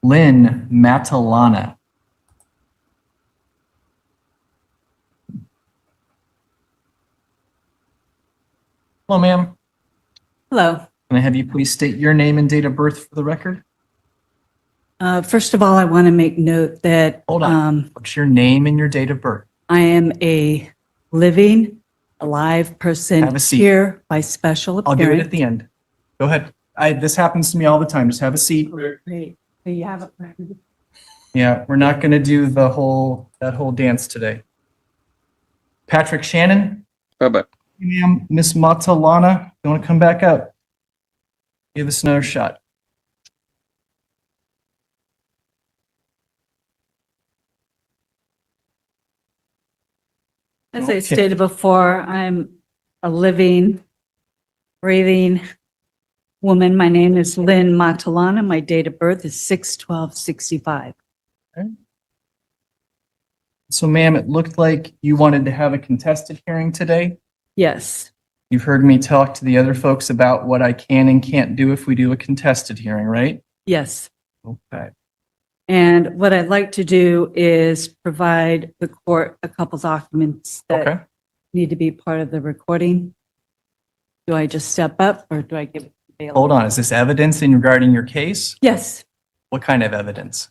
Lynn Matalana. Hello, ma'am. Hello. Can I have you please state your name and date of birth for the record? First of all, I want to make note that Hold on. What's your name and your date of birth? I am a living, alive person Have a seat. here by special I'll appearance. do it at the end. Go ahead. This happens to me all the time. Just have a seat. Great. So you have it. Yeah, we're not going to do that whole dance today. Patrick Shannon. Bye-bye. Ma'am, Miss Matalana, you want to come back up? Give us another shot. As I Okay. stated before, I'm a living, breathing woman. My name is Lynn Matalana. My date of birth is 6/12/65. So, ma'am, it looked like you wanted to have a contested hearing today. Yes, You've heard me talk to the other folks about what I can and can't do if we do a contested hearing, right? yes. Okay. And what I'd like to do is provide the court a couple documents that Okay. need to be part of the recording. Do I just step up or do I give it to Bailey? Hold on. Is this evidence in regarding your case? Yes, What kind of evidence?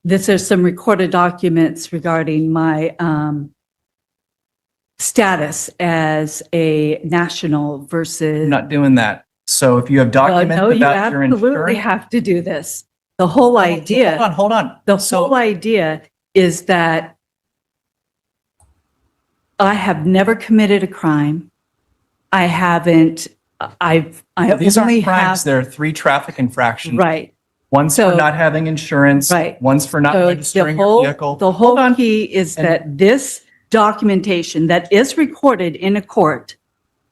this is some recorded documents regarding my status as a national versus. I'm not doing that. So if you have documents No, you about your absolutely insurance. have to do this. The whole idea. Hold on. The So- whole idea is that I have never committed a crime. I haven't, I These only aren't crimes. have, There are 3 traffic infractions. right. One's for So- not having insurance. Right. One's for not So registering your vehicle. the Hold whole on. key is And- that this documentation that is recorded in a court,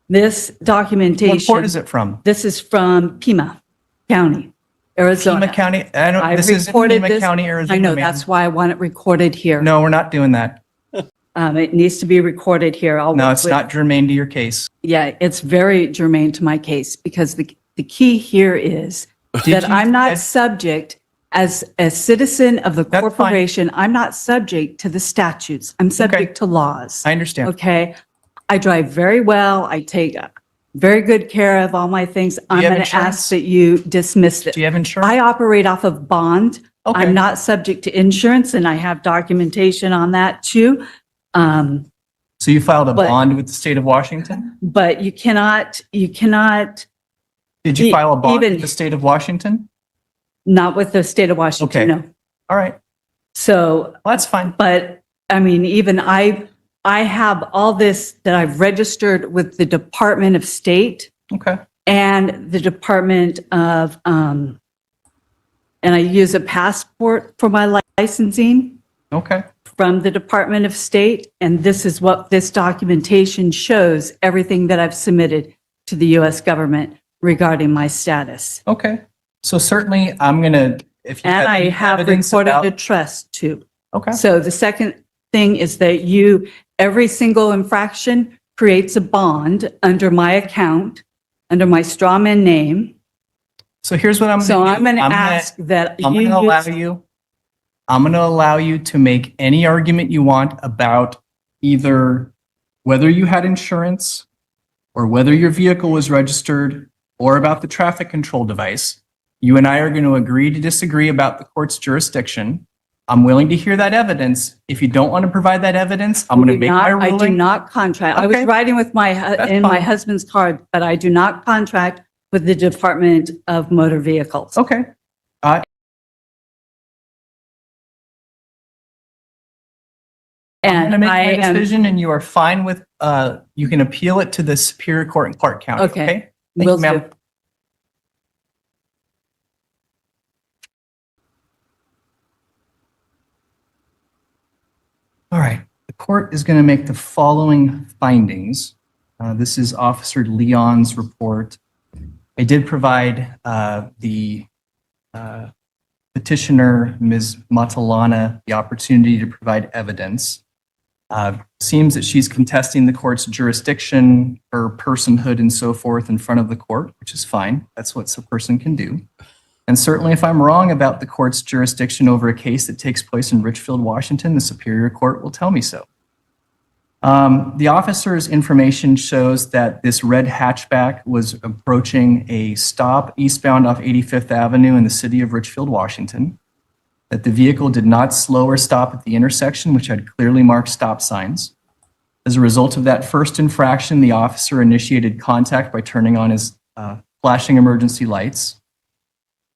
this What documentation. court is it from? This is from Pima County, Arizona. Pima County. I don't. I This is reported Pima this- County, Arizona. I know, ma'am. that's why I want it recorded here. No, we're not doing that. It needs to be recorded here. I'll No, work it's with- not germane to your case. Yeah, it's very germane to my case because the key here is Did that you- I'm not subject, as a citizen of the That's fine. corporation, I'm not subject to the statutes. I'm subject to laws. I understand. Okay? I drive very well. I take very good care of all my things. I'm have going to insurance? ask that you dismiss it. Do you have insurance? I operate off of bond. Okay. I'm not subject to insurance, and I have documentation on that too. So you filed a but- bond with the state of Washington? But you cannot, Did you file a bond even- with the state of Washington? not with the state of Washington, Okay. no. All right. So, Well, that's fine. but I mean, even I have all this that I've registered with the Department of State Okay. and the Department of, and I use a passport for my licensing Okay. from the Department of State. And this is what this documentation shows, everything that I've submitted to the US government regarding my status. Okay. So certainly I'm going to, if you And I any have evidence recorded about- a trust too. Okay. So the second thing is that every single infraction creates a bond under my account, under my strawman name. So here's what I'm going to do. So I'm going to ask that I'm you going to allow use, you. I'm going to allow you to make any argument you want about either whether you had insurance or whether your vehicle was registered or about the traffic control device. You and I are going to agree to disagree about the court's jurisdiction. I'm willing to hear that evidence. If you don't want to provide that evidence, I'm going to make my I do ruling. not contract. I was Okay. riding with my fine. husband's car, but I do not contract with the Department of Motor Vehicles. Okay. I'm going to And make I my am, decision and you are fine with, you can appeal it to the Superior Court in Clark County. Okay. Okay. Thank will you, ma'am. do. All right, the court is going to make the following findings. This is Officer Leon's report. I did provide the petitioner, Ms. Matalana, the opportunity to provide evidence. Seems that she's contesting the court's jurisdiction, her personhood and so forth in front of the court, which is fine. That's what a person can do. And certainly if I'm wrong about the court's jurisdiction over a case that takes place in Richfield, Washington, the Superior Court will tell me so. The officer's information shows that this red hatchback was approaching a stop eastbound off 85th Avenue in the city of Richfield, Washington, that the vehicle did not slow or stop at the intersection, which had clearly marked stop signs. As a result of that first infraction, the officer initiated contact by turning on his flashing emergency lights.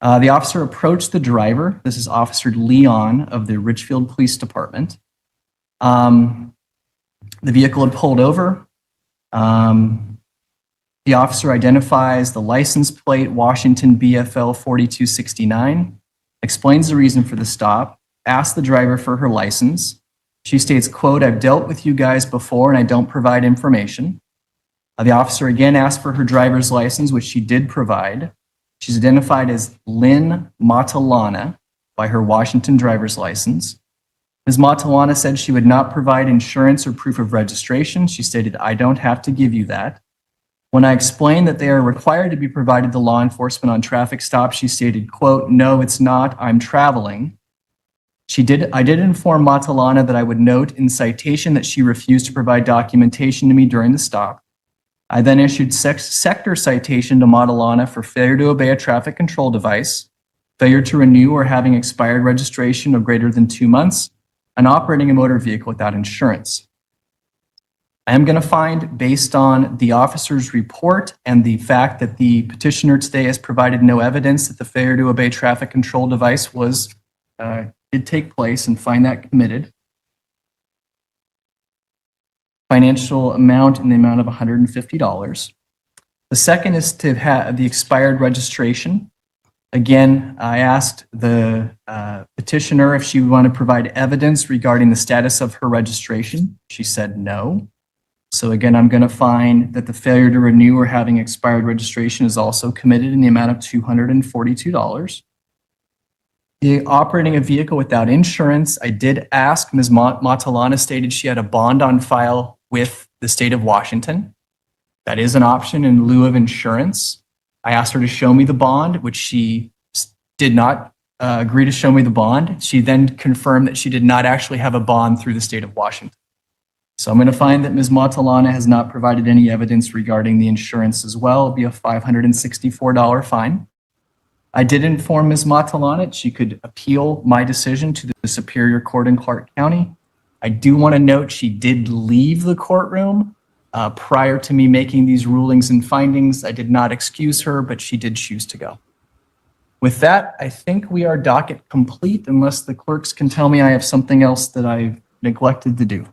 The officer approached the driver. This is Officer Leon of the Richfield Police Department. The vehicle had pulled over. The officer identifies the license plate, Washington BFL 4269, explains the reason for the stop, asks the driver for her license. She states, quote, "I've dealt with you guys before and I don't provide information." The officer again asked for her driver's license, which she did provide. She's identified as Lynn Matalana by her Washington driver's license. Ms. Matalana said she would not provide insurance or proof of registration. She stated, "I don't have to give you that." When I explained that they are required to be provided to law enforcement on traffic stops, she stated, quote, "No, it's not. I'm traveling." I did inform Matalana that I would note in citation that she refused to provide documentation to me during the stop. I then issued sector citation to Matalana for failure to obey a traffic control device, failure to renew or having expired registration of greater than 2 months, and operating a motor vehicle without insurance. I am going to find, based on the officer's report and the fact that the petitioner today has provided no evidence that the failure to obey traffic control device did take place, and find that committed. Financial amount in the amount of $150. The second is to have the expired registration. Again, I asked the petitioner if she would want to provide evidence regarding the status of her registration. She said no. So again, I'm going to find that the failure to renew or having expired registration is also committed in the amount of $242. The operating a vehicle without insurance, I did ask. Ms. Matalana stated she had a bond on file with the state of Washington. That is an option in lieu of insurance. I asked her to show me the bond, which she did not agree to show me the bond. She then confirmed that she did not actually have a bond through the state of Washington. So I'm going to find that Ms. Matalana has not provided any evidence regarding the insurance as well. It'll be a $564 fine. I did inform Ms. Matalana that she could appeal my decision to the Superior Court in Clark County. I do want to note she did leave the courtroom prior to me making these rulings and findings. I did not excuse her, but she did choose to go. With that, I think we are docket complete, unless the clerks can tell me I have something else that I've neglected to do.